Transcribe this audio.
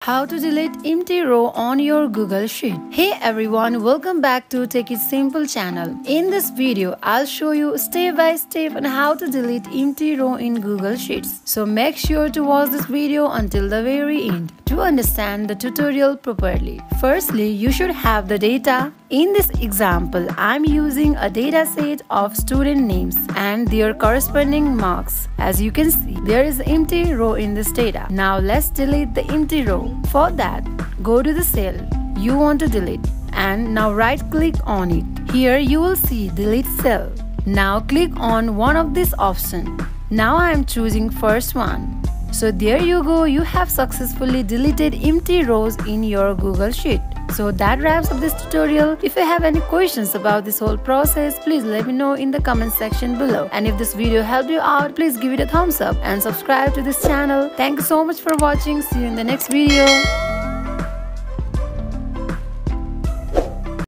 How to delete empty row on your Google Sheet. Hey everyone, welcome back to Take It Simple channel. In this video, I'll show you step by step on how to delete empty row in Google Sheets. So make sure to watch this video until the very end to understand the tutorial properly. Firstly, you should have the data. In this example, I'm using a data set of student names and their corresponding marks. As you can see, there is an empty row in this data. Now let's delete the empty row. For that, go to the cell you want to delete and now right click on it. Here you will see delete cell. Now click on one of these options. Now I am choosing first one. So there you go, you have successfully deleted empty rows in your Google Sheet. So that wraps up this tutorial. If you have any questions about this whole process, please let me know in the comment section below. And if this video helped you out, please give it a thumbs up and subscribe to this channel. Thank you so much for watching. See you in the next video.